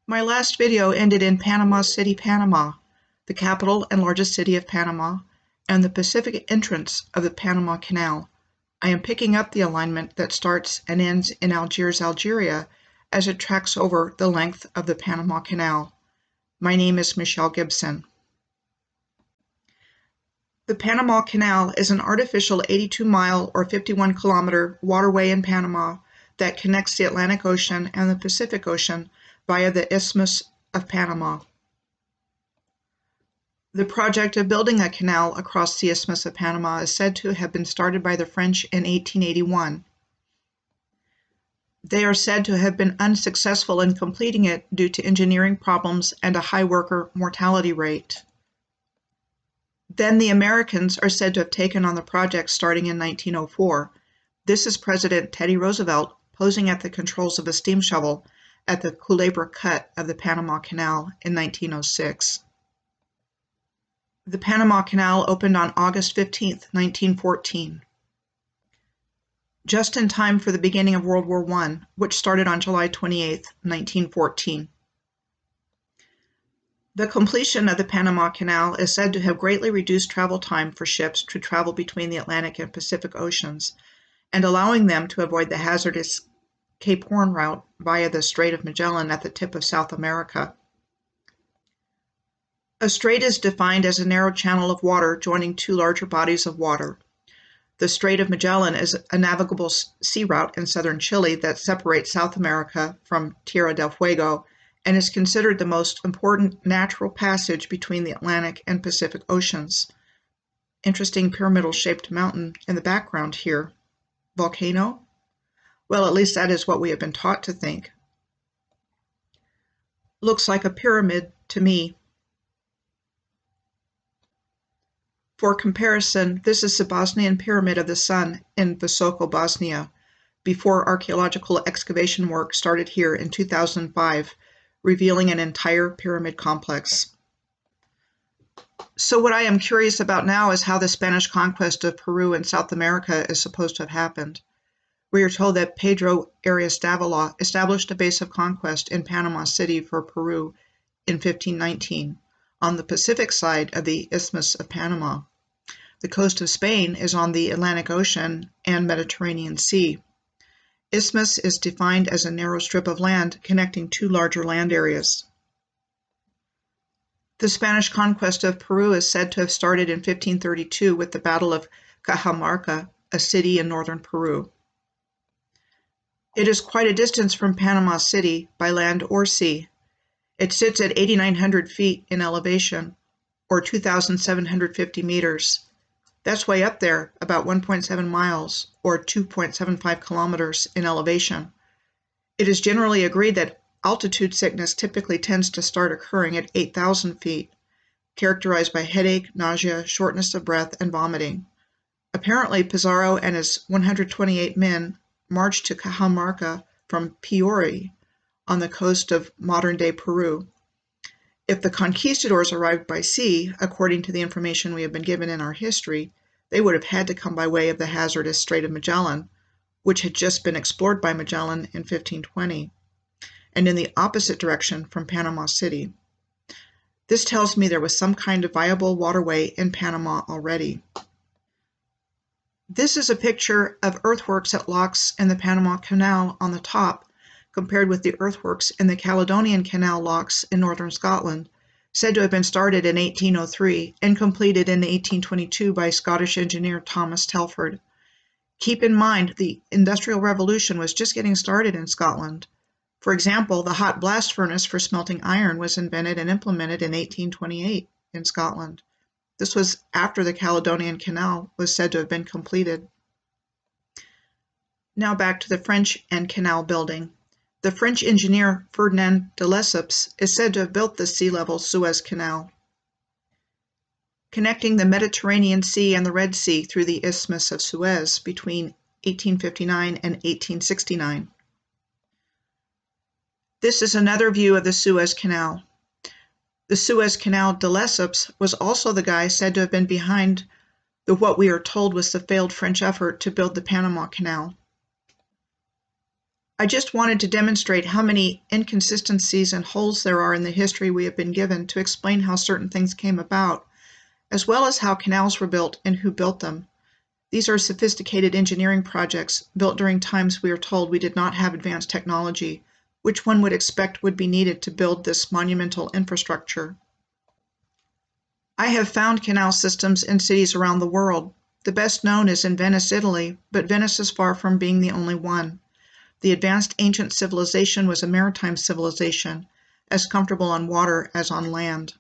My last video ended in Panama City, Panama, the capital and largest city of Panama, and the Pacific entrance of the Panama Canal. I am picking up the alignment that starts and ends in Algiers, Algeria, as it tracks over the length of the Panama Canal. My name is Michelle Gibson. The Panama Canal is an artificial 82-mile or 51-kilometer waterway in Panama that connects the Atlantic Ocean and the Pacific Ocean via the Isthmus of Panama. The project of building a canal across the Isthmus of Panama is said to have been started by the French in 1881. They are said to have been unsuccessful in completing it due to engineering problems and a high worker mortality rate. Then the Americans are said to have taken on the project starting in 1904. This is President Teddy Roosevelt posing at the controls of a steam shovel at the Culebra Cut of the Panama Canal in 1906. The Panama Canal opened on August 15, 1914. Just in time for the beginning of World War I, which started on July 28, 1914. The completion of the Panama Canal is said to have greatly reduced travel time for ships to travel between the Atlantic and Pacific Oceans, and allowing them to avoid the hazardous Cape Horn route via the Strait of Magellan at the tip of South America. A strait is defined as a narrow channel of water joining two larger bodies of water. The Strait of Magellan is a navigable sea route in southern Chile that separates South America from Tierra del Fuego and is considered the most important natural passage between the Atlantic and Pacific Oceans. Interesting pyramidal-shaped mountain in the background here. Volcano? Well, at least that is what we have been taught to think. Looks like a pyramid to me. For comparison, this is the Bosnian Pyramid of the Sun in Visoko, Bosnia, before archaeological excavation work started here in 2005, revealing an entire pyramid complex. So what I am curious about now is how the Spanish conquest of Peru and South America is supposed to have happened. We are told that Pedro Arias Davila established a base of conquest in Panama City for Peru in 1519, on the Pacific side of the Isthmus of Panama. The coast of Spain is on the Atlantic Ocean and Mediterranean Sea. Isthmus is defined as a narrow strip of land connecting two larger land areas. The Spanish conquest of Peru is said to have started in 1532 with the Battle of Cajamarca, a city in northern Peru. It is quite a distance from Panama City by land or sea. It sits at 8,900 feet in elevation, or 2,750 meters. That's way up there, about 1.7 miles, or 2.75 kilometers in elevation. It is generally agreed that altitude sickness typically tends to start occurring at 8,000 feet, characterized by headache, nausea, shortness of breath, and vomiting. Apparently, Pizarro and his 128 men marched to Cajamarca from Piori, on the coast of modern-day Peru. If the conquistadors arrived by sea, according to the information we have been given in our history, they would have had to come by way of the hazardous Strait of Magellan, which had just been explored by Magellan in 1520, and in the opposite direction from Panama City. This tells me there was some kind of viable waterway in Panama already. This is a picture of earthworks at locks in the Panama Canal on the top, compared with the earthworks in the Caledonian Canal locks in northern Scotland, said to have been started in 1803 and completed in 1822 by Scottish engineer Thomas Telford. Keep in mind, the Industrial Revolution was just getting started in Scotland. For example, the hot blast furnace for smelting iron was invented and implemented in 1828 in Scotland. This was after the Caledonian Canal was said to have been completed. Now back to the French and canal building. The French engineer Ferdinand de Lesseps is said to have built the sea-level Suez Canal, connecting the Mediterranean Sea and the Red Sea through the Isthmus of Suez between 1859 and 1869. This is another view of the Suez Canal. The Suez Canal, de Lesseps was also the guy said to have been behind what we are told was the failed French effort to build the Panama Canal. I just wanted to demonstrate how many inconsistencies and holes there are in the history we have been given to explain how certain things came about, as well as how canals were built and who built them. These are sophisticated engineering projects built during times we are told we did not have advanced technology, which one would expect would be needed to build this monumental infrastructure. I have found canal systems in cities around the world. The best known is in Venice, Italy, but Venice is far from being the only one. The advanced ancient civilization was a maritime civilization, as comfortable on water as on land.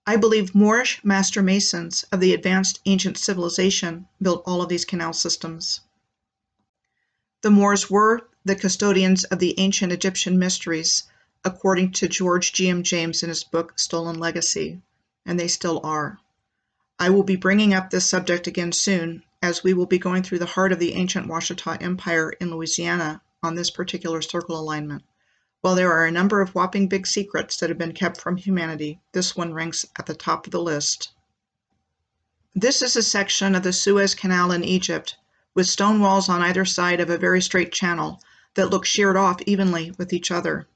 I believe Moorish master masons of the advanced ancient civilization built all of these canal systems. The Moors were the custodians of the ancient Egyptian mysteries, according to George G.M. James in his book Stolen Legacy, and they still are. I will be bringing up this subject again soon, as we will be going through the heart of the ancient Ouachita Empire in Louisiana on this particular circle alignment. While there are a number of whopping big secrets that have been kept from humanity, this one ranks at the top of the list. This is a section of the Suez Canal in Egypt, with stone walls on either side of a very straight channel that look sheared off evenly with each other.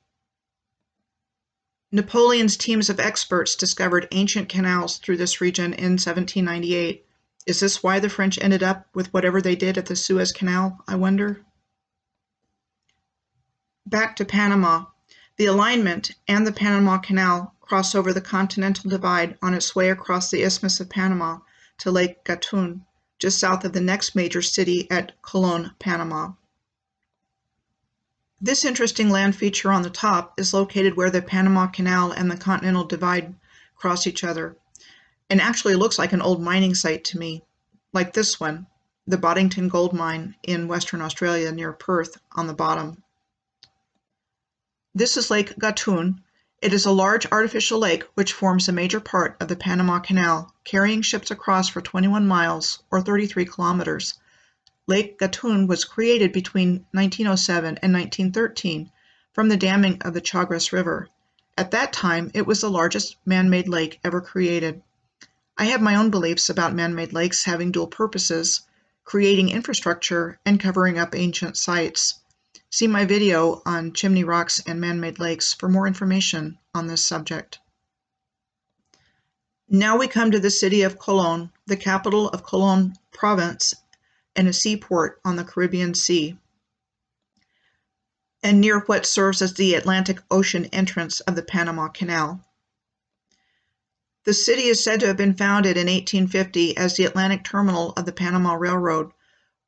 Napoleon's teams of experts discovered ancient canals through this region in 1798. Is this why the French ended up with whatever they did at the Suez Canal, I wonder? Back to Panama. The alignment and the Panama Canal cross over the Continental Divide on its way across the Isthmus of Panama to Lake Gatun, just south of the next major city at Colón, Panama. This interesting land feature on the top is located where the Panama Canal and the Continental Divide cross each other, and actually looks like an old mining site to me, like this one, the Boddington Gold Mine in Western Australia near Perth on the bottom. This is Lake Gatun. It is a large artificial lake which forms a major part of the Panama Canal, carrying ships across for 21 miles or 33 kilometers. Lake Gatun was created between 1907 and 1913 from the damming of the Chagres River. At that time, it was the largest man-made lake ever created. I have my own beliefs about man-made lakes having dual purposes, creating infrastructure and covering up ancient sites. See my video on chimney rocks and man-made lakes for more information on this subject. Now we come to the city of Colón, the capital of Colón province, and a seaport on the Caribbean Sea, and near what serves as the Atlantic Ocean entrance of the Panama Canal. The city is said to have been founded in 1850 as the Atlantic terminal of the Panama Railroad,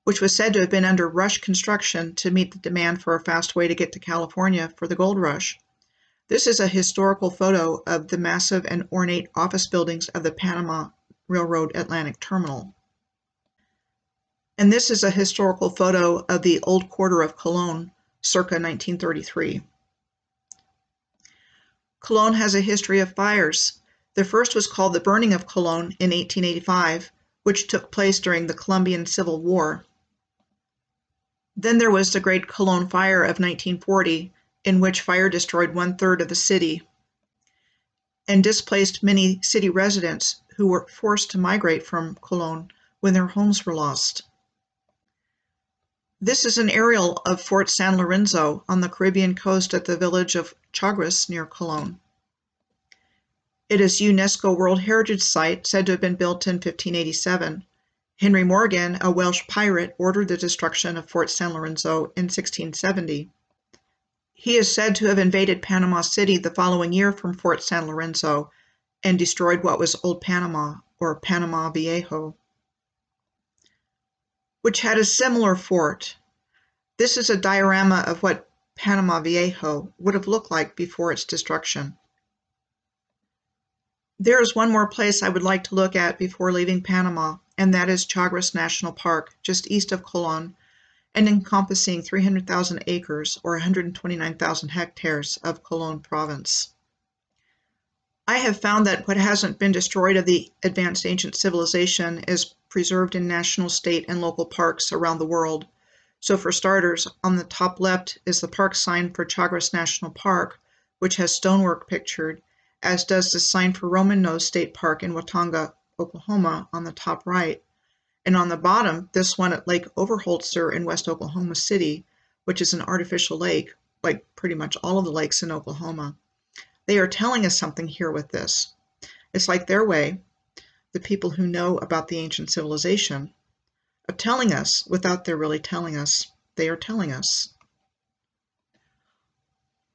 which was said to have been under rush construction to meet the demand for a fast way to get to California for the gold rush. This is a historical photo of the massive and ornate office buildings of the Panama Railroad Atlantic Terminal. And this is a historical photo of the old quarter of Colón, circa 1933. Colón has a history of fires. The first was called the Burning of Colón in 1885, which took place during the Colombian Civil War. Then there was the Great Colón Fire of 1940, in which fire destroyed 1/3 of the city and displaced many city residents who were forced to migrate from Colón when their homes were lost. This is an aerial of Fort San Lorenzo on the Caribbean coast at the village of Chagres near Colón. It is a UNESCO World Heritage Site said to have been built in 1587. Henry Morgan, a Welsh pirate, ordered the destruction of Fort San Lorenzo in 1670. He is said to have invaded Panama City the following year from Fort San Lorenzo and destroyed what was Old Panama, or Panama Viejo, which had a similar fort. This is a diorama of what Panama Viejo would have looked like before its destruction. There is one more place I would like to look at before leaving Panama, and that is Chagres National Park, just east of Colón, and encompassing 300,000 acres or 129,000 hectares of Colón province. I have found that what hasn't been destroyed of the advanced ancient civilization is preserved in national, state, and local parks around the world. So for starters, on the top left is the park sign for Chagres National Park, which has stonework pictured, as does the sign for Roman Nose State Park in Watauga, Oklahoma, on the top right. And on the bottom, this one at Lake Overholtzer in West Oklahoma City, which is an artificial lake, like pretty much all of the lakes in Oklahoma. They are telling us something here with this. It's like their way, the people who know about the ancient civilization, of telling us without their really telling us. They are telling us.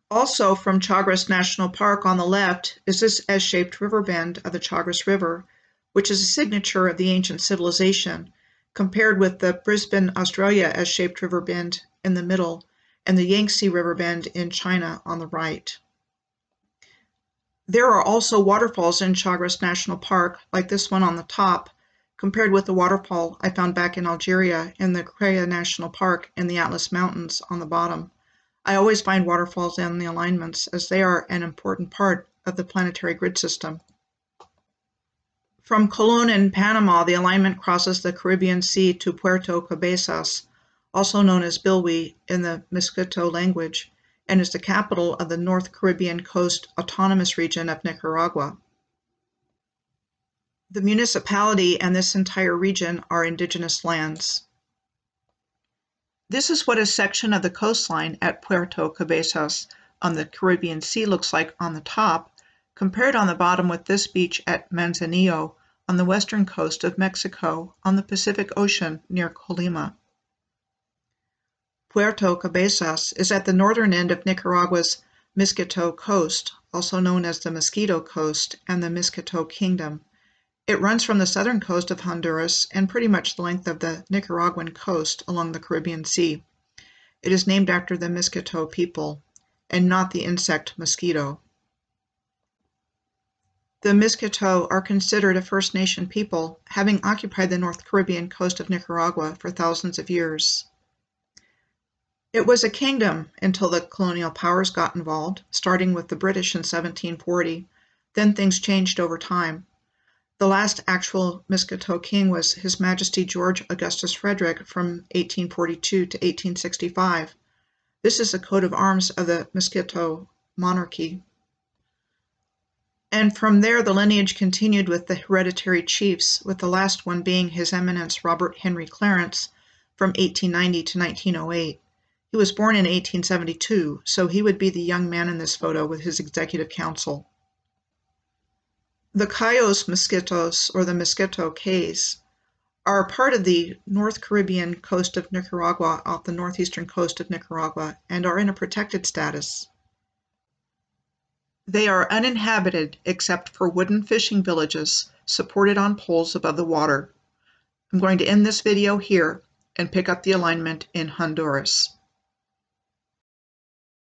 Also from Chagres National Park on the left is this S-shaped river bend of the Chagres River, which is a signature of the ancient civilization, compared with the Brisbane, Australia S-shaped river bend in the middle and the Yangtze River bend in China on the right. There are also waterfalls in Chagres National Park, like this one on the top, compared with the waterfall I found back in Algeria in the Creia National Park in the Atlas Mountains on the bottom. I always find waterfalls in the alignments as they are an important part of the planetary grid system. From Colón in Panama, the alignment crosses the Caribbean Sea to Puerto Cabezas, also known as Bilwi in the Miskito language, and is the capital of the North Caribbean Coast Autonomous Region of Nicaragua. The municipality and this entire region are indigenous lands. This is what a section of the coastline at Puerto Cabezas on the Caribbean Sea looks like on the top, compared on the bottom with this beach at Manzanillo on the western coast of Mexico on the Pacific Ocean near Colima. Puerto Cabezas is at the northern end of Nicaragua's Miskito Coast, also known as the Miskito Coast and the Miskito Kingdom. It runs from the southern coast of Honduras and pretty much the length of the Nicaraguan coast along the Caribbean Sea. It is named after the Miskito people, and not the insect mosquito. The Miskito are considered a First Nation people, having occupied the North Caribbean coast of Nicaragua for thousands of years. It was a kingdom until the colonial powers got involved, starting with the British in 1740. Then things changed over time. The last actual Miskito king was His Majesty George Augustus Frederick from 1842 to 1865. This is the coat of arms of the Miskito monarchy. And from there the lineage continued with the hereditary chiefs, with the last one being His Eminence Robert Henry Clarence from 1890 to 1908. He was born in 1872, so he would be the young man in this photo with his executive council. The Cayos Miskitos, or the Miskito Cays, are part of the North Caribbean coast of Nicaragua off the northeastern coast of Nicaragua and are in a protected status. They are uninhabited except for wooden fishing villages supported on poles above the water. I'm going to end this video here and pick up the alignment in Honduras.